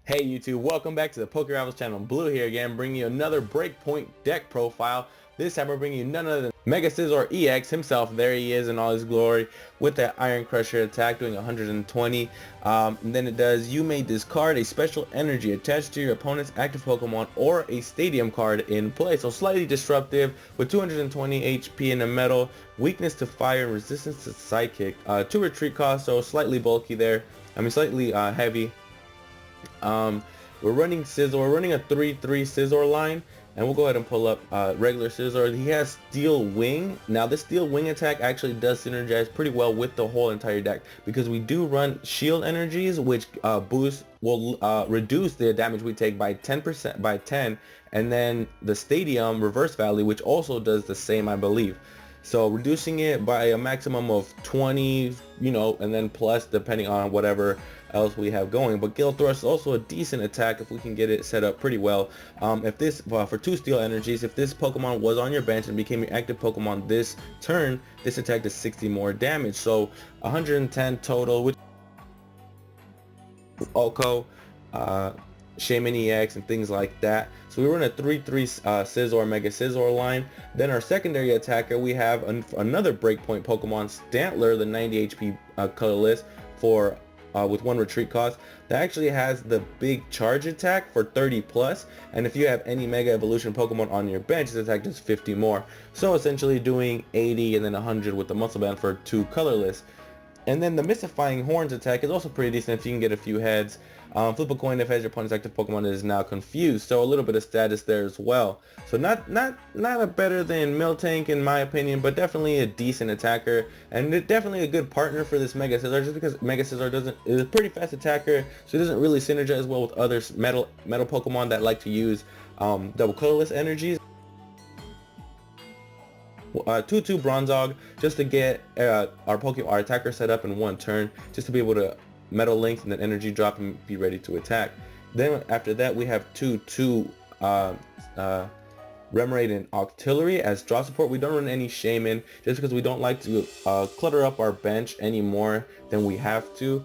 Hey YouTube, welcome back to the Poke Rivals channel. Blue here again, bringing you another Breakpoint deck profile. This time we're bringing you none other than Mega Scizor EX himself. There he is in all his glory with that Iron Crusher attack doing 120. And then it does, you may discard a special energy attached to your opponent's active Pokemon or a stadium card in play. So slightly disruptive with 220 HP in the metal, weakness to fire, and resistance to psychic. 2 retreat costs, so slightly bulky there. Slightly heavy. We're running Scizor. We're running a 3-3 Scizor line, and we'll go ahead and pull up regular Scizor. He has Steel Wing. Now this Steel Wing attack actually does synergize pretty well with the whole entire deck because we do run shield energies, which will reduce the damage we take by 10%, by 10, and then the Stadium Reverse Valley, which also does the same, I believe. So reducing it by a maximum of 20, and then plus depending on whatever else we have going. But Gale Thrust is also a decent attack if we can get it set up pretty well. If this, for 2 steel energies, if this Pokemon was on your bench and became your active Pokemon this turn, this attack does 60 more damage. So 110 total with Ulco, Shaman EX and things like that. So we run a 3-3 Scizor, Mega Scizor line. Then our secondary attacker, we have another Breakpoint Pokemon, Stantler, the 90 HP colorless for with 1 retreat cost. That actually has the big charge attack for 30 plus, and if you have any Mega Evolution Pokemon on your bench, this attack does 50 more. So essentially doing 80 and then 100 with the Muscle Band for 2 colorless. And then the Mystifying Horns attack is also pretty decent if you can get a few heads. Flip a coin if your opponent's active Pokemon is now confused, so a little bit of status there as well. So not a better than Miltank in my opinion, but definitely a decent attacker, and definitely a good partner for this Mega Scizor, just because Mega Scizor is a pretty fast attacker, so it doesn't really synergize well with other metal Pokemon that like to use double colorless energies. 2-2 Bronzog just to get our attacker set up in 1 turn, just to be able to Metal Link and then energy drop and be ready to attack. Then after that we have 2-2 Remoraid and Octillery as draw support. We don't run any Shaman just because we don't like to clutter up our bench any more than we have to,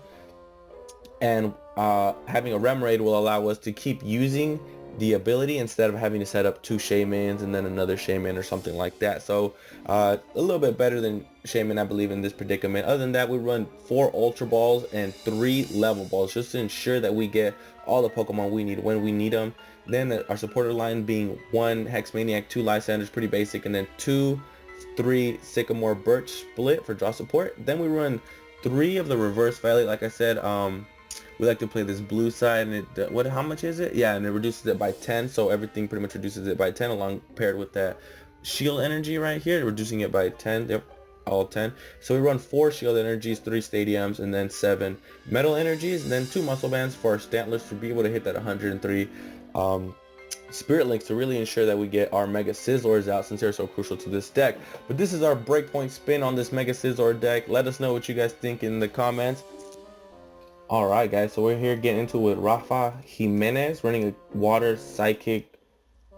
and having a Remoraid will allow us to keep using the ability instead of having to set up 2 Shamans and then another Shaman or something like that. So a little bit better than Shaman, I believe, in this predicament. Other than that, we run 4 Ultra Balls and 3 Level Balls just to ensure that we get all the Pokemon we need when we need them. Then our supporter line being 1 Hex Maniac, 2 Lysanders, pretty basic, and then 2-3 Sycamore Birch split for draw support. Then we run 3 of the Reverse Valley. Like I said, we like to play this blue side, and it how much is it? Yeah, and it reduces it by 10, so everything pretty much reduces it by 10 along paired with that shield energy right here, reducing it by 10. Yep, all 10. So we run 4 shield energies, 3 stadiums, and then 7 metal energies, and then 2 muscle bands for our Stantlers to be able to hit that 103 Spirit Links to really ensure that we get our Mega Scizors out, since they're so crucial to this deck. But this is our Breakpoint spin on this Mega Scizor deck. Let us know what you guys think in the comments. Alright guys, so we're here getting into it with Rafa Jimenez running a Water, Psychic,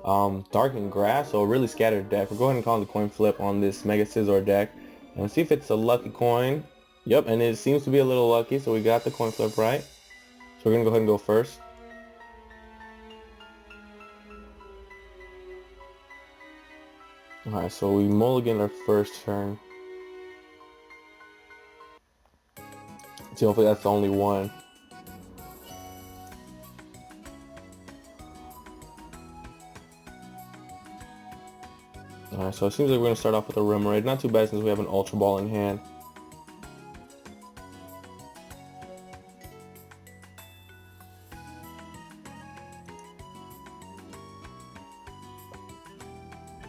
Dark and Grass, so a really scattered deck. We're going to call the coin flip on this Mega Scizor deck and see if it's a lucky coin. Yep, and it seems to be a little lucky, so we got the coin flip right. So we're going to go ahead and go first. Alright, so we mulligan our first turn. So hopefully that's the only one. Alright, so it seems like we're going to start off with a Remoraid. Not too bad since we have an Ultra Ball in hand.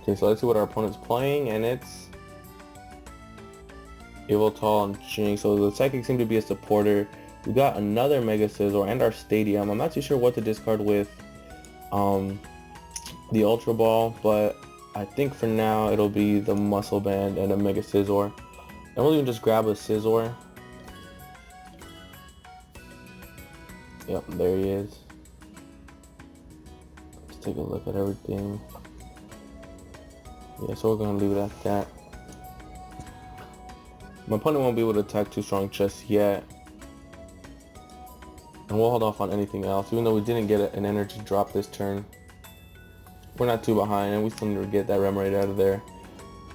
Okay, so let's see what our opponent's playing, and it's Yveltal and Jinx. So the Psychic seem to be a supporter. We got another Mega Scizor and our Stadium. I'm not too sure what to discard with the Ultra Ball, but I think for now it'll be the Muscle Band and a Mega Scizor. And we'll even just grab a Scizor. Yep, there he is. Let's take a look at everything. Yeah, so we're gonna leave it at that. My opponent won't be able to attack too strong just yet. And we'll hold off on anything else, even though we didn't get an energy drop this turn. We're not too behind, and we still need to get that Remoraid out of there.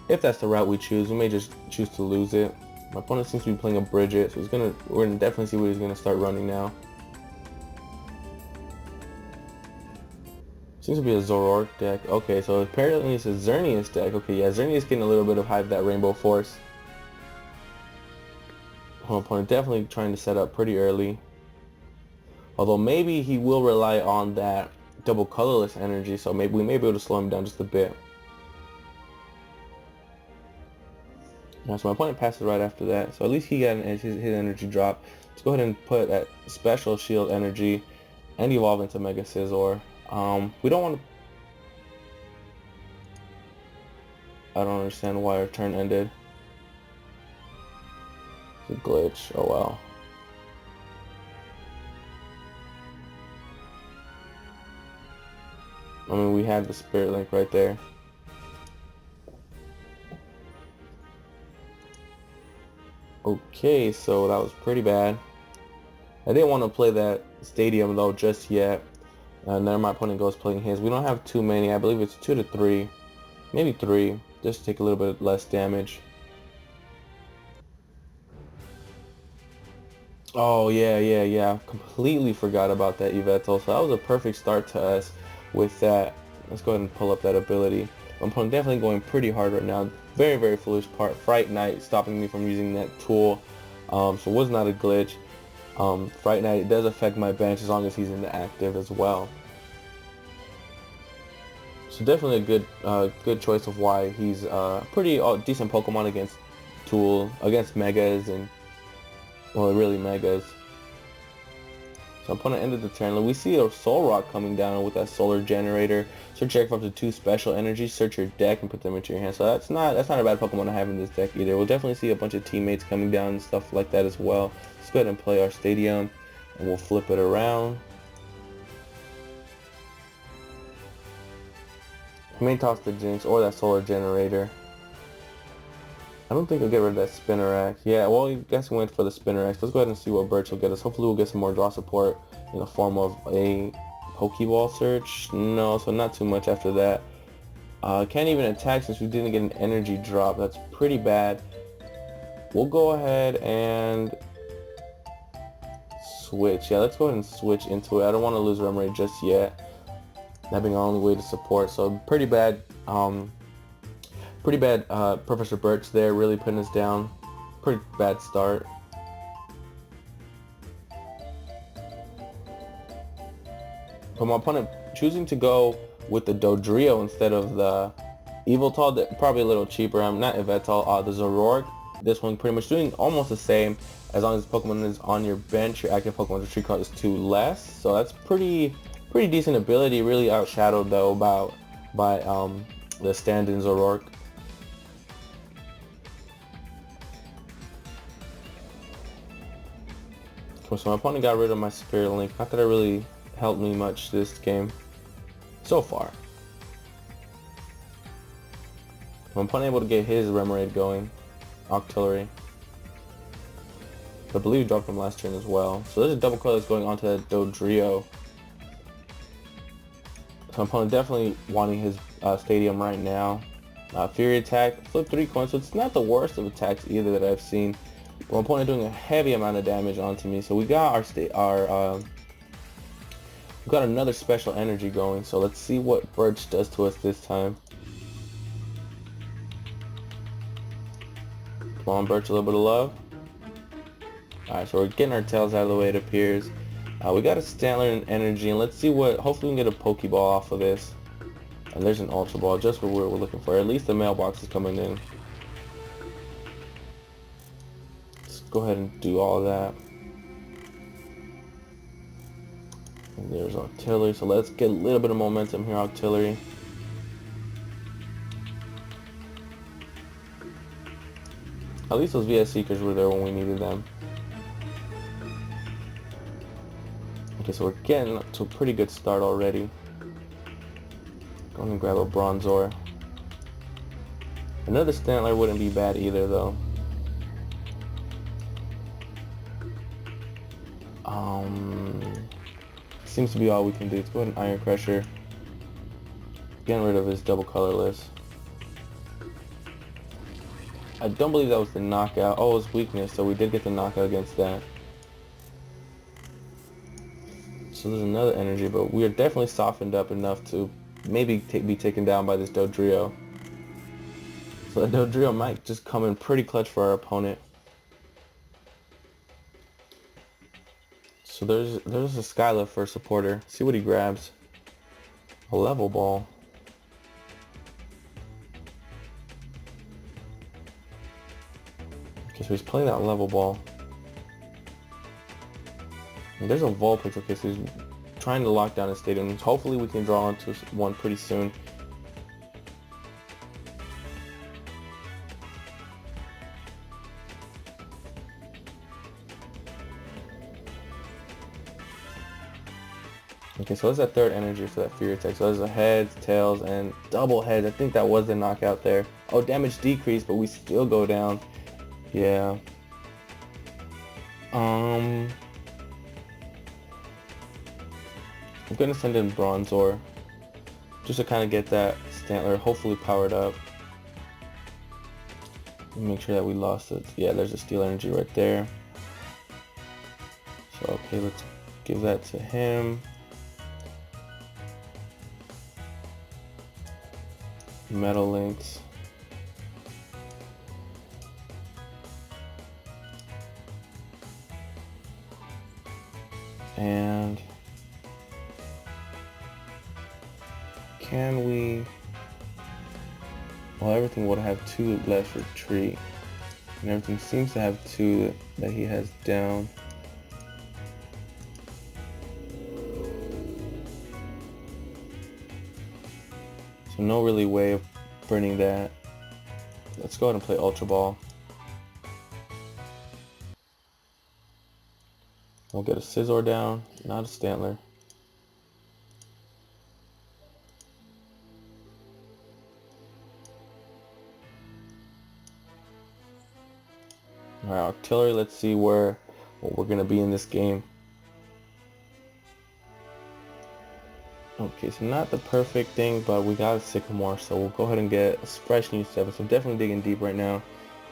If that's the route we choose, we may just choose to lose it. My opponent seems to be playing a Bridget, so we're gonna definitely see what he's gonna start running now. Seems to be a Zoroark deck. Okay, so apparently it's a Xerneas deck. Okay, yeah, Xerneas getting a little bit of hype, that Rainbow Force. My opponent definitely trying to set up pretty early. Although maybe he will rely on that double colorless energy, so maybe we may be able to slow him down just a bit. Now, so my opponent passes right after that, so at least he got his energy drop. Let's go ahead and put that special shield energy and evolve into Mega Scizor. We don't want to... I don't understand why our turn ended. It's a glitch. Oh well. I mean, we had the Spirit Link right there. Okay, so that was pretty bad. I didn't want to play that stadium though just yet. And then my opponent goes playing his. We don't have too many. I believe it's 2 to 3, maybe 3, just to take a little bit less damage. Oh yeah. Completely forgot about that Yveltal. So that was a perfect start to us with that. Let's go ahead and pull up that ability. My opponent definitely going pretty hard right now. Very foolish part. Fright Knight stopping me from using that tool. So it was not a glitch. Fright Knight does affect my bench as long as he's in the active as well. So definitely a good choice of why he's pretty decent Pokemon against against Megas and, well, really Megas. So opponent ended the turn. We see a Solrock coming down with that Solar Generator. Search your deck for up to 2 special energies. Search your deck and put them into your hand. So that's not a bad Pokemon to have in this deck either. We'll definitely see a bunch of teammates coming down and stuff like that as well. Let's go ahead and play our stadium, and we'll flip it around. I may toss the Jinx or that Solar Generator. I don't think I'll get rid of that Spinnerack. Yeah, well, I guess we went for the Spinnerack. Let's go ahead and see what Birch will get us. Hopefully we'll get some more draw support in the form of a Pokeball search. No, so not too much after that. Can't even attack since we didn't get an energy drop. That's pretty bad. We'll go ahead and switch. Yeah, let's go ahead and switch into it. I don't want to lose Remoraid just yet. That being our only way to support. So pretty bad. Professor Birch there, really putting us down. Pretty bad start. But my opponent choosing to go with the Dodrio instead of the Yveltal, probably a little cheaper. I'm not Yveltal, the Zoroark. This one pretty much doing almost the same. As long as Pokemon is on your bench, your active Pokemon retreat card is 2 less. So that's pretty decent ability. Really outshadowed though by the stand-in Zoroark. So my opponent got rid of my Spirit Link. Not that it really helped me much this game so far. I'm unable to get his Remoraid going. Octillery. I believe he dropped from last turn as well. So there's a double color that's going onto that Dodrio. So my opponent definitely wanting his stadium right now. Fury attack, flip 3 coins, so it's not the worst of attacks either that I've seen. But my opponent doing a heavy amount of damage onto me. So we got we got another special energy going. So let's see what Birch does to us this time. Come on, Birch, a little bit of love. Alright, so we're getting our tails out of the way, it appears. We got a Stantler and energy, and let's see hopefully we can get a Pokeball off of this. And there's an Ultra Ball, just what we're looking for. At least the mailbox is coming in. Let's go ahead and do all of that. And there's Octillery, so let's get a little bit of momentum here, Octillery. At least those VS Seekers were there when we needed them. Okay, so we're getting to a pretty good start already. Go ahead and grab a Bronzor. Another Stantler wouldn't be bad either, though. Seems to be all we can do. Let's go ahead and Iron Crusher. Getting rid of his double colorless. I don't believe that was the knockout. Oh, it was weakness, so we did get the knockout against that. So there's another energy, but we are definitely softened up enough to maybe be taken down by this Dodrio. So the Dodrio might just come in pretty clutch for our opponent. So there's a Skyla for a supporter. See what he grabs. A level ball. Okay, so he's playing that level ball. And there's a Vulpix. Okay, so he's trying to lock down his stadium. Hopefully we can draw onto one pretty soon. Okay, so that's that third energy for that Fury attack. So there's a heads, tails, and double heads. I think that was the knockout there. Oh, damage decreased, but we still go down. Yeah. I'm gonna send in Bronzor just to kind of get that Stantler hopefully powered up. Make sure that we lost it. Yeah, there's a steel energy right there. So okay, let's give that to him. Metal links. And can we, well, everything would have 2 less retreat, and everything seems to have 2 that he has down. So no really way of burning that. Let's go ahead and play Ultra Ball. We'll get a Scizor down, not a Stantler. Alright, Artillery, let's see what we're going to be in this game. Okay, so not the perfect thing, but we got a Sycamore, so we'll go ahead and get a fresh new 7. So definitely digging deep right now.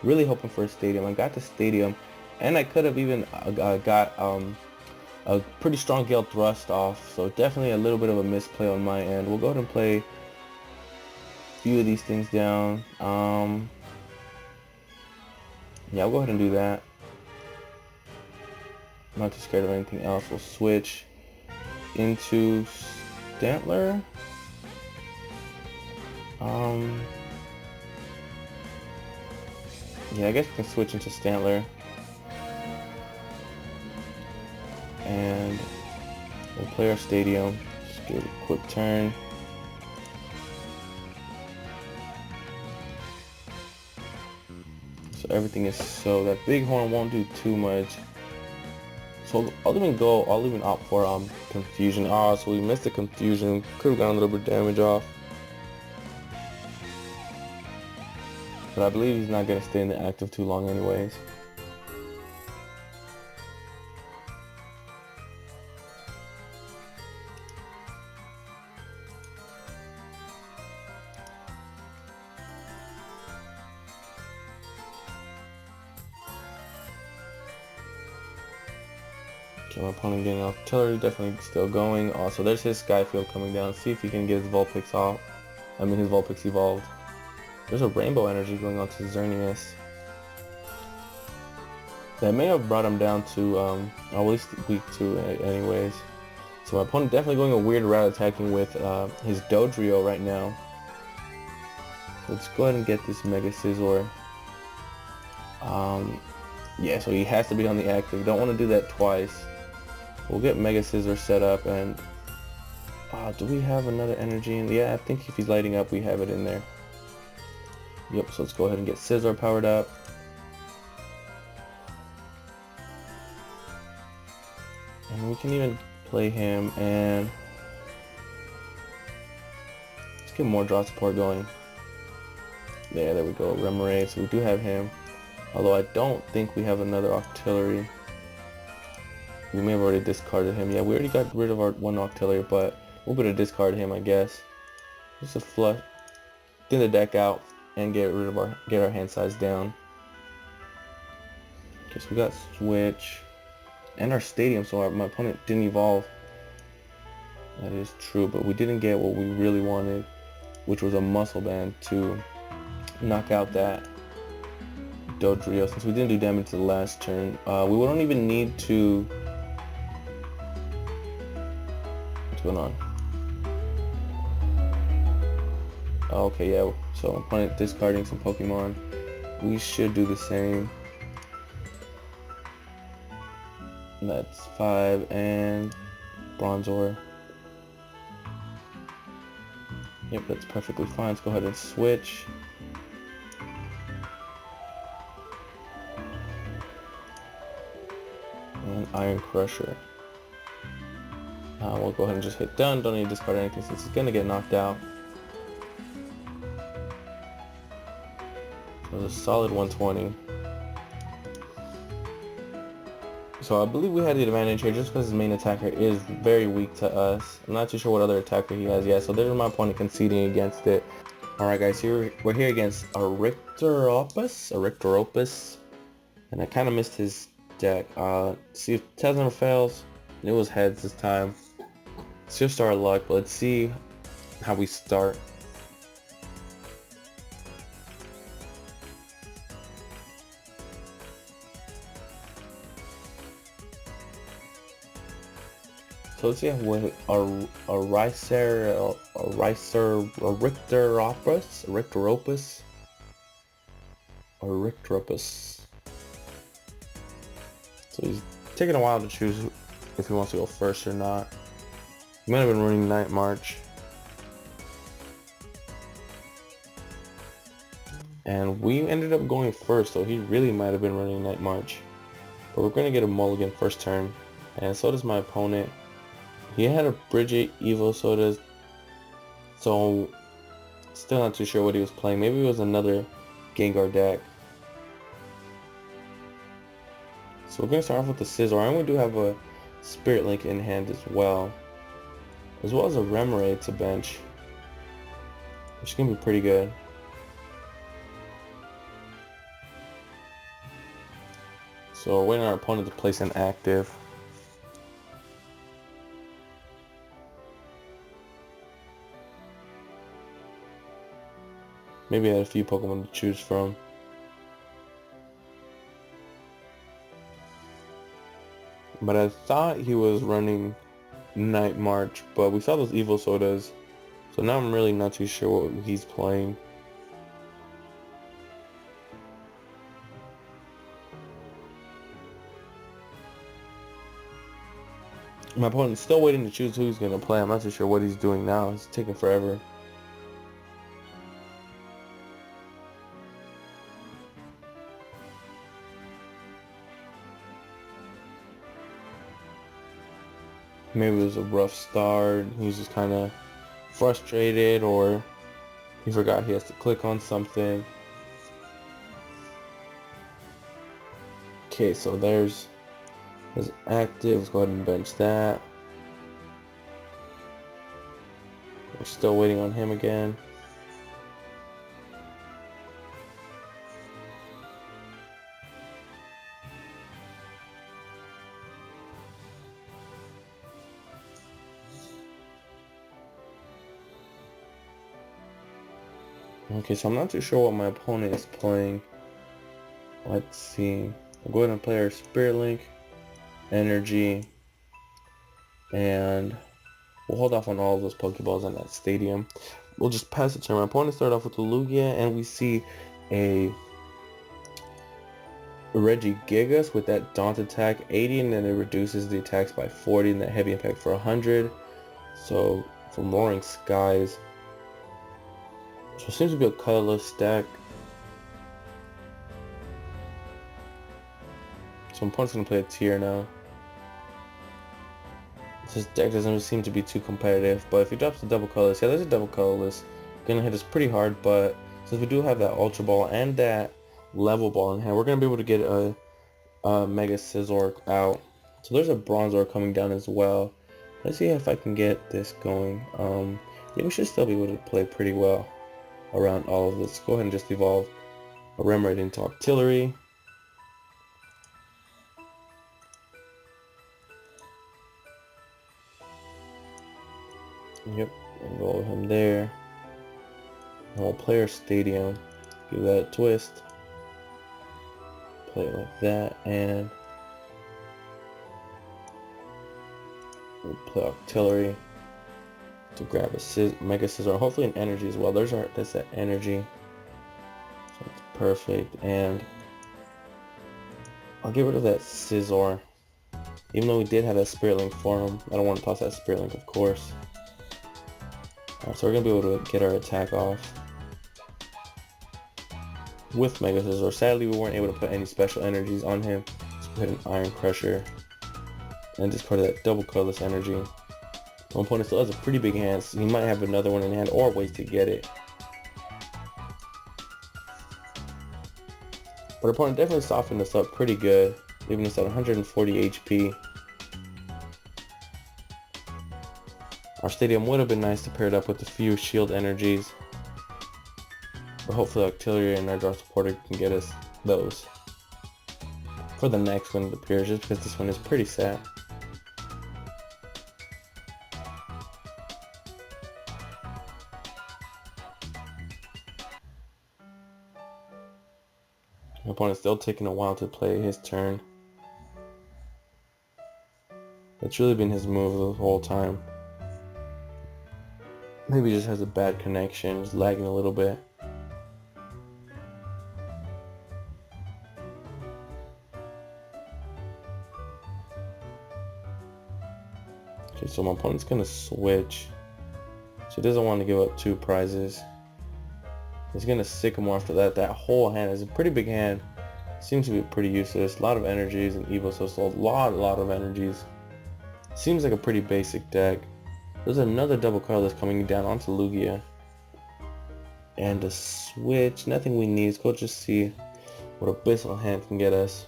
Really hoping for a Stadium. I got the Stadium, and I could have even got a pretty strong Gale Thrust off, so definitely a little bit of a misplay on my end. We'll go ahead and play a few of these things down. Yeah, I'll go ahead and do that. I'm not too scared of anything else. We'll switch into Stantler. Yeah, I guess we can switch into Stantler. And we'll play our Stadium. Just give it a quick turn. So everything is so that big horn won't do too much. So I'll even opt for confusion. So we missed the confusion. Could have gotten a little bit of damage off. But I believe he's not gonna stay in the active too long anyways. Okay, my opponent getting artillery, definitely still going. Also, there's his Skyfield coming down. See if he can get his Vulpix off. His Vulpix evolved. There's a Rainbow Energy going on to Xerneas. That may have brought him down to, at least weak 2 anyways. So my opponent definitely going a weird route, attacking with his Dodrio right now. Let's go ahead and get this Mega Scizor. Yeah, so he has to be on the active. Don't want to do that twice. We'll get Mega Scizor set up, and do we have another energy in? Yeah, I think if he's lighting up, we have it in there. Yep, so let's go ahead and get Scizor powered up. And we can even play him, and let's get more draw support going. There we go, Remoraid, so we do have him. Although I don't think we have another artillery. We may have already discarded him. Yeah, we already got rid of our one artillery, but we're gonna discard him, I guess. Just to flush, thin the deck out, and get our hand size down. Okay, so we got switch and our stadium, so my opponent didn't evolve. That is true, but we didn't get what we really wanted, which was a muscle band to knock out that Dodrio. Since we didn't do damage to the last turn, we don't even need to. What's going on? Okay, yeah. So opponent discarding some Pokemon. We should do the same. And that's 5 and Bronzor. Yep, that's perfectly fine. Let's go ahead and switch. And Iron Crusher. We'll go ahead and just hit done. Don't need to discard anything since it's gonna get knocked out. So it's a solid 120. So I believe we had the advantage here just because his main attacker is very weak to us. I'm not too sure what other attacker he has yet. So there's my opponent conceding against it. Alright guys, we're here against a Rictoropus. And I kind of missed his deck. See if Tails never fails. It was heads this time. It's just our luck, but let's see how we start. So let's see with a Rictoropus. So he's taking a while to choose if he wants to go first or not. He might have been running Night March. And we ended up going first, so he really might have been running Night March. But we're going to get a mulligan first turn. And so does my opponent. He had a Bridget Evo Sodas, so still not too sure what he was playing. Maybe it was another Gengar deck. So we're going to start off with the Scizor, and we do have a Spirit Link in hand as well as a Remoraid to bench, which is going to be pretty good. So we're waiting on our opponent to place an active. Maybe I had a few Pokemon to choose from. But I thought he was running Night March, but we saw those Evo Sodas. So now I'm really not too sure what he's playing. My opponent's still waiting to choose who he's going to play. I'm not too sure what he's doing now. It's taking forever. Maybe it was a rough start. He's just kind of frustrated, or he forgot he has to click on something. Okay, so there's his active. Let's go ahead and bench that. We're still waiting on him again. Okay, so I'm not too sure what my opponent is playing. Let's see. We'll go ahead and play our Spirit Link, Energy, and we'll hold off on all of those Pokeballs in that stadium. We'll just pass the turn. My opponent started off with the Lugia, and we see a Regigigas with that Daunt attack 80, and then it reduces the attacks by 40 and that heavy impact for 100. So from Roaring Skies. So it seems to be a colorless deck. So my opponent's going to play a tier now. This deck doesn't seem to be too competitive, but if he drops the double colorless, yeah, there's a double colorless. Gonna hit us pretty hard, but since we do have that Ultra Ball and that Level Ball in hand, we're gonna be able to get a Mega Scizor out So there's a Bronzor coming down as well. Let's see if I can get this going. Yeah, we should still be able to play pretty well around all of this. Go ahead and just evolve a Remoraid into Artillery. Yep, enroll him there. And we'll play our Stadium. Give that a twist. Play it like that, and we'll play Artillery to grab a Mega Scizor. Hopefully an energy as well. That's that energy. So it's perfect. And I'll get rid of that Scizor. Even though we did have that Spirit Link for him. I don't want to toss that Spirit Link, of course. Alright, so we're going to be able to get our attack off with Mega Scizor. Sadly, we weren't able to put any special energies on him. So we hit an Iron Crusher and discard that double colorless energy. My opponent still has a pretty big hand, so he might have another one in hand or ways to get it. But our opponent definitely softened us up pretty good, leaving us at 140 HP. Our Stadium would have been nice to pair it up with a few shield energies, but hopefully Artillery and our Draw Supporter can get us those for the next one, it appears, just because this one is pretty sad. My opponent's still taking a while to play his turn. It's really been his move the whole time. Maybe he just has a bad connection, just lagging a little bit. Okay, so my opponent's gonna switch. So he doesn't want to give up 2 prizes. He's gonna Sycamore after that. That whole hand is a pretty big hand. Seems to be pretty useless. A lot of energies and Evo, so it's a lot of energies. Seems like a pretty basic deck. There's another double colorless coming down onto Lugia. And a switch. Nothing we need. Let's go just see what Abyssal Hand can get us.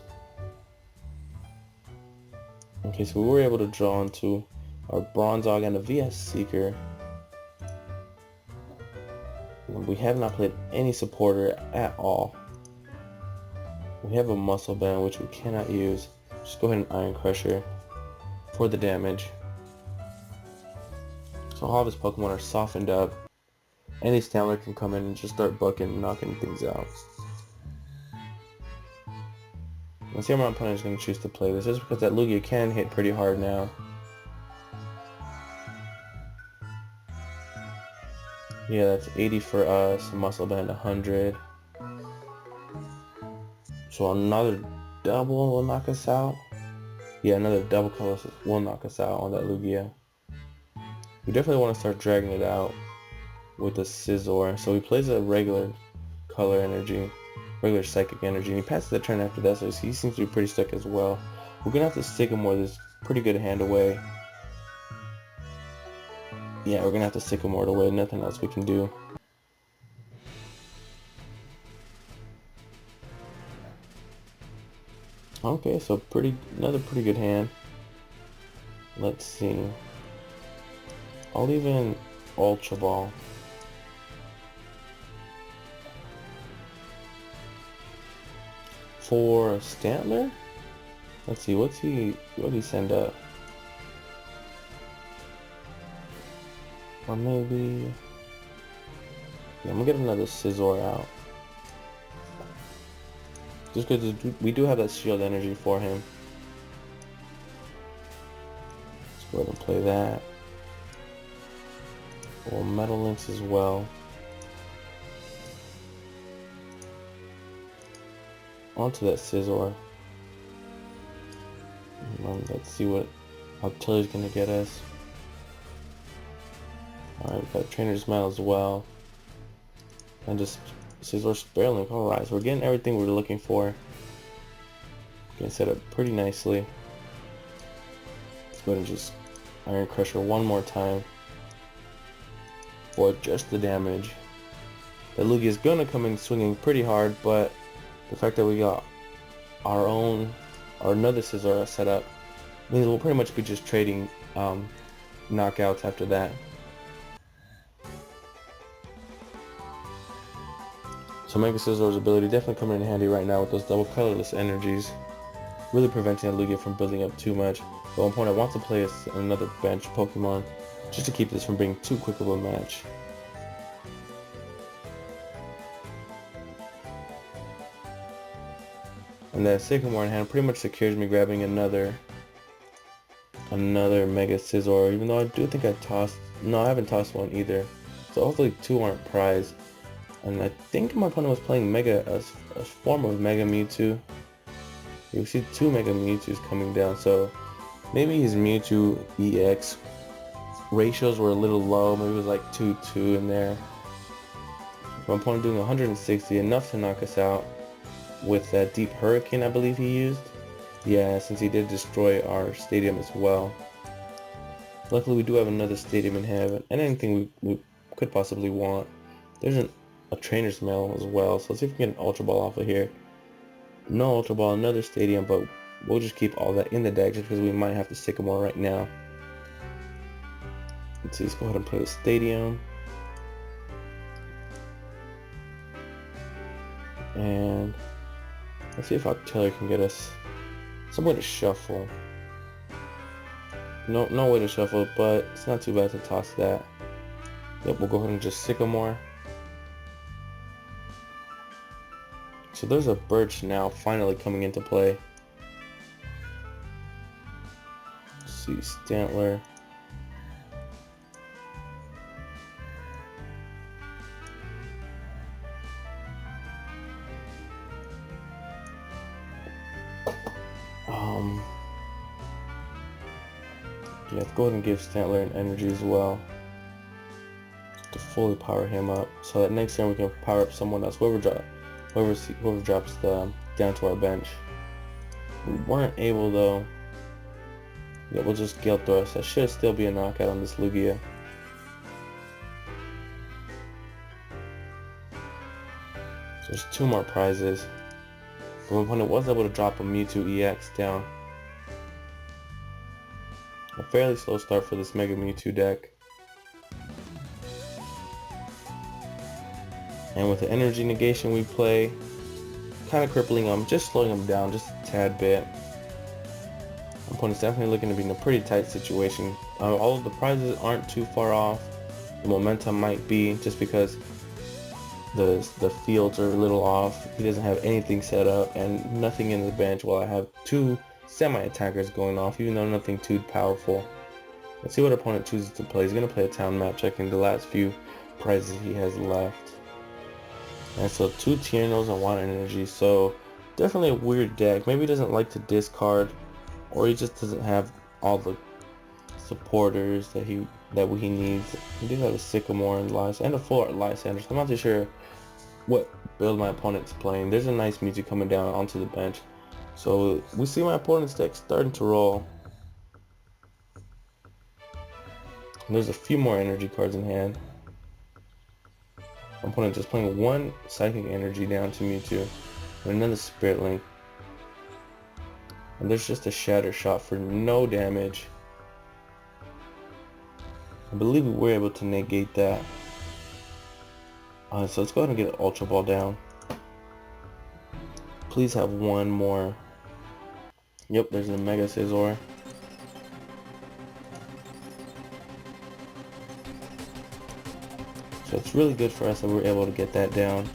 Okay, so we were able to draw into our Bronzog and a VS Seeker. We have not played any supporter at all. We have a Muscle Band, which we cannot use. Just go ahead and Iron Crusher for the damage. So all of his Pokemon are softened up. Any Stantler can come in and just start bucking and knocking things out. Let's see how my opponent is going to choose to play this. Just because that Lugia can hit pretty hard now. Yeah, that's 80 for us. Muscle Band 100. So another double will knock us out. Yeah, another double color will knock us out on that Lugia. We definitely want to start dragging it out with the Scizor. So he plays a regular color energy, regular psychic energy, and he passes the turn after that, so he seems to be pretty stuck as well. We're going to have to Sycamore this pretty good hand away. Yeah, we're going to have to Sycamore it away, nothing else we can do. Okay, so another pretty good hand. Let's see. I'll even Ultra Ball. For Stantler? Let's see, what did he send up? Or maybe... Yeah, I'm gonna get another Scizor out. Just because we do have that shield energy for him. Let's go ahead and play that. Well, Metal Links as well. Onto that Scizor. Let's see what Artillery's gonna get us. Alright, we've got Trainer's Medal as well. And just Scizor Spirit Link. Alright, so we're getting everything we're looking for. Getting set up pretty nicely. Let's go ahead and just Iron Crusher one more time. For just the damage. The Lugia is gonna come in swinging pretty hard, but the fact that we got our another Scizor set up Means we'll pretty much be just trading knockouts after that. So Mega Scizor's ability definitely coming in handy right now with those double colorless energies, really preventing a Lugia from building up too much. But one point I want to play is another bench Pokemon, just to keep this from being too quick of a match. And that Sycamore in hand pretty much secures me grabbing another Mega Scizor, even though I do think I haven't tossed one either. So hopefully two aren't prized. And I think my opponent was playing a form of Mega Mewtwo. You see two Mega Mewtwo's coming down, so maybe his Mewtwo EX ratios were a little low. Maybe it was like 2-2 in there. My opponent doing 160, enough to knock us out with that Deep Hurricane I believe he used. Yeah, since he did destroy our stadium as well. Luckily we do have another stadium in hand and anything we could possibly want. There's a trainer's mail as well, so let's see if we can get an Ultra Ball off of here. No Ultra Ball, another stadium, but we'll just keep all that in the deck just because we might have to Sycamore right now. Let's see, let's go ahead and play the stadium. And let's see if Octillery can get us some way to shuffle. No way to shuffle, but it's not too bad to toss that. Yep, we'll go ahead and just Sycamore. So there's a Birch now finally coming into play. Let's see, Stantler. Yeah, let's go ahead and give Stantler an energy as well to fully power him up, so that next turn we can power up someone else. Whoever drops down to our bench. We weren't able though. Yeah, we'll just Gale Thrust. That should still be a knockout on this Lugia. So there's two more prizes. But my opponent was able to drop a Mewtwo EX down. A fairly slow start for this Mega Mewtwo deck. And with the energy negation we play, kind of crippling him, just slowing him down just a tad bit. My opponent's definitely looking to be in a pretty tight situation. All of the prizes aren't too far off. The momentum might be, just because the fields are a little off. He doesn't have anything set up and nothing in the bench, while I have two semi-attackers going off, even though nothing too powerful. Let's see what opponent chooses to play. He's going to play a town map, checking the last few prizes he has left. And so two Tiernos and one energy, so definitely a weird deck. Maybe he doesn't like to discard, or he just doesn't have all the supporters that he needs. He did have a Sycamore and a full art Lysander, so I'm not too sure what build my opponent's playing. There's a nice Mewtwo coming down onto the bench. So we see my opponent's deck starting to roll. And there's a few more energy cards in hand. My opponent just playing one Psychic Energy down to Mewtwo and another Spirit Link. And there's just a Shatter Shot for no damage. I believe we were able to negate that. So let's go ahead and get an Ultra Ball down. Please have one more. Yep, there's a Mega Scizor. So it's really good for us that we're able to get that down.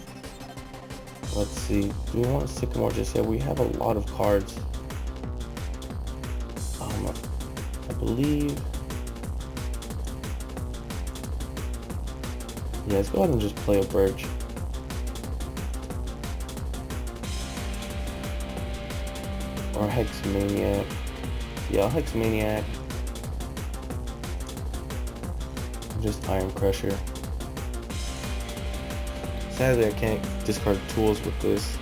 Let's see. Do we want Sycamore just yet? We have a lot of cards. I believe. Yeah, let's go ahead and just play a Birch. Or Hex Maniac. Yeah, Hex Maniac. Just Iron Crusher. Sadly, I can't discard tools with this.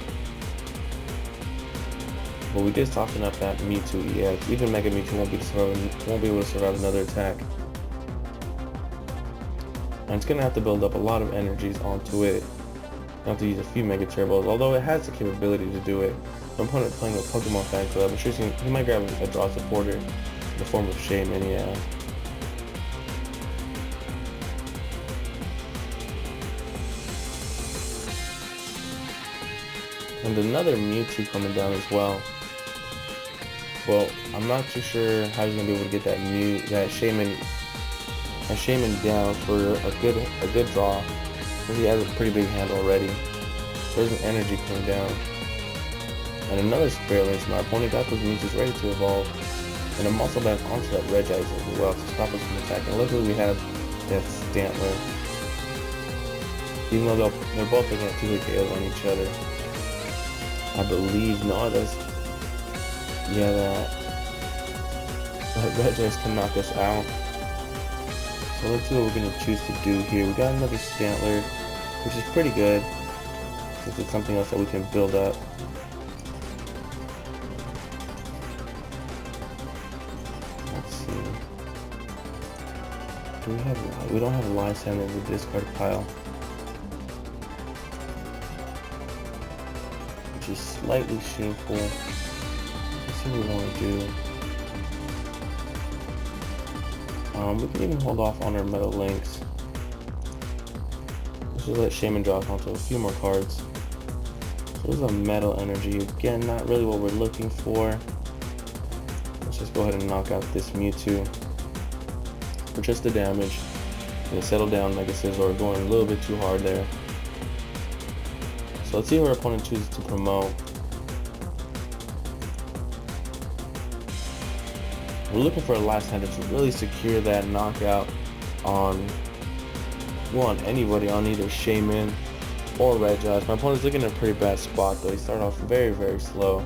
But we did soften up that Mewtwo EX. Even Mega Mewtwo won't be able to survive another attack. And it's gonna have to build up a lot of energies onto it I have to use a few Mega Turbos, although it has the capability to do it. My opponent playing a Pokemon Fan Club, I'm sure he might grab a draw supporter in the form of Shaman, yeah. And another Mewtwo coming down as well. Well, I'm not too sure how he's gonna be able to get that Shaman down for a good draw, because he has a pretty big hand already. There's an energy coming down. And another Spirit Link, so my opponent got those Mewtwo's ready to evolve. And I'm also back onto that Regice as well to stop us from attacking. Luckily we have that Stantler. Even though they're both looking at 2 KOs on each other. I believe, no, that's, yeah, that Regice can knock us out. So let's see what we're going to choose to do here. We got another Stantler, which is pretty good, since it's something else that we can build up. Let's see. We don't have a Lysander in the discard pile, which is slightly shameful. Let's see what we want to do. We can even hold off on our Metal Links. Let's just let Shaman draw onto a few more cards. So this is a Metal Energy. Again, not really what we're looking for. Let's just go ahead and knock out this Mewtwo for just the damage. And settle down Mega Scizor, going a little bit too hard there. So let's see who our opponent chooses to promote. We're looking for a Lysander to really secure that knockout on anybody, on either Shaman or Regice. My opponent's looking at a pretty bad spot though. He started off very slow.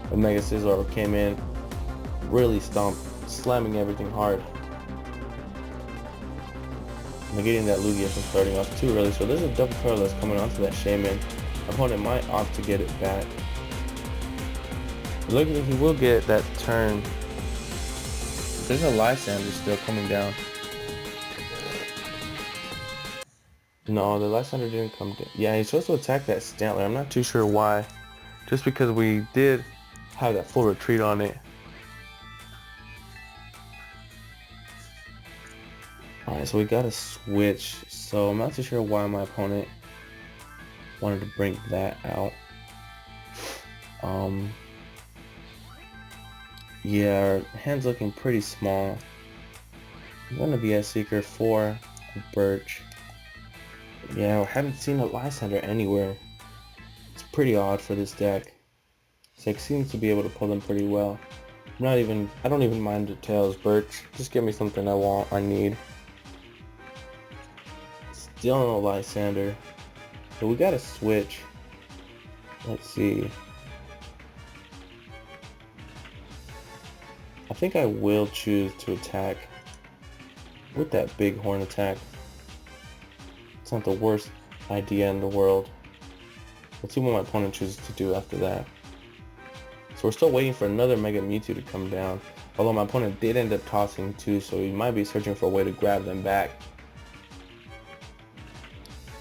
The Mega Scizor came in, really slamming everything hard. Negating that Lugia from starting off too early. So there's a double colorless coming onto that Shaman. My opponent might opt to get it back. Looking like he will get that turn. There's a Lysander still coming down. No, the Lysander didn't come down. Yeah, he's supposed to attack that Stantler. I'm not too sure why. Just because we did have that full retreat on it. Alright, so we got a switch. So I'm not too sure why my opponent wanted to bring that out. Yeah, our hand's looking pretty small. I'm gonna be a Seeker for a Birch. Yeah, I haven't seen a Lysander anywhere. It's pretty odd for this deck. Six seems to be able to pull them pretty well. I don't even mind the Tails Birch. Just give me something I need. Still no Lysander. So we gotta switch. Let's see. I think I will choose to attack with that big horn attack. It's not the worst idea in the world. Let's see what my opponent chooses to do after that. So we're still waiting for another Mega Mewtwo to come down. Although my opponent did end up tossing 2, so he might be searching for a way to grab them back.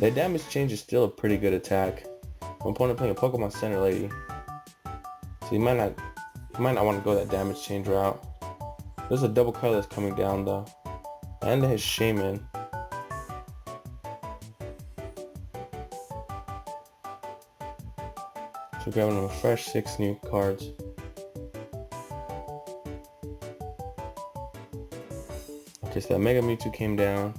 That damage change is still a pretty good attack. My opponent playing a Pokemon Center Lady, so he might not want to go that damage change route. There's a double colorless coming down though, and his Shaman. So grabbing him a fresh 6 new cards. Okay, so that Mega Mewtwo came down.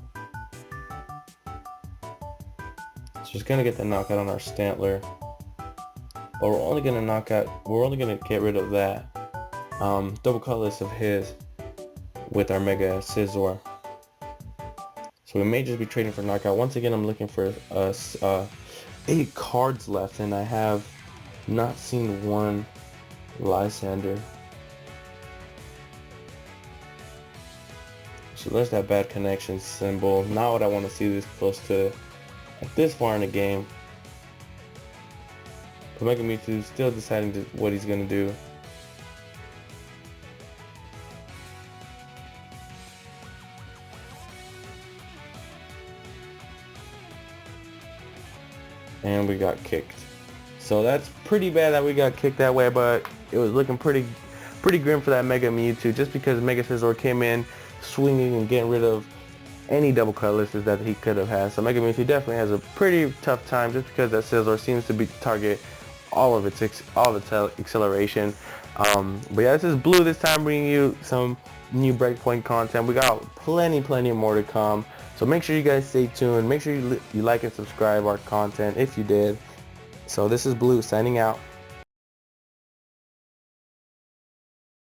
So he's gonna get the knockout on our Stantler. But we're only gonna get rid of that double colorless of his with our Mega Scizor. So we may just be trading for knockout. Once again, I'm looking for 8 cards left, and I have not seen one Lysander. So there's that bad connection symbol. Not what I want to see this close to this far in the game. But Mega Mewtwo still deciding what he's gonna do. and we got kicked. So that's pretty bad that we got kicked that way, but it was looking pretty grim for that Mega Mewtwo, just because Mega Scizor came in swinging and getting rid of any double colorlesses that he could have had. So Mega Mewtwo definitely has a pretty tough time, just because that Scizor seems to be target all of its acceleration. But yeah, this is Blue this time, bringing you some new Breakpoint content. We got plenty more to come. So make sure you guys stay tuned. Make sure you like and subscribe our content if you did. So this is Blue signing out.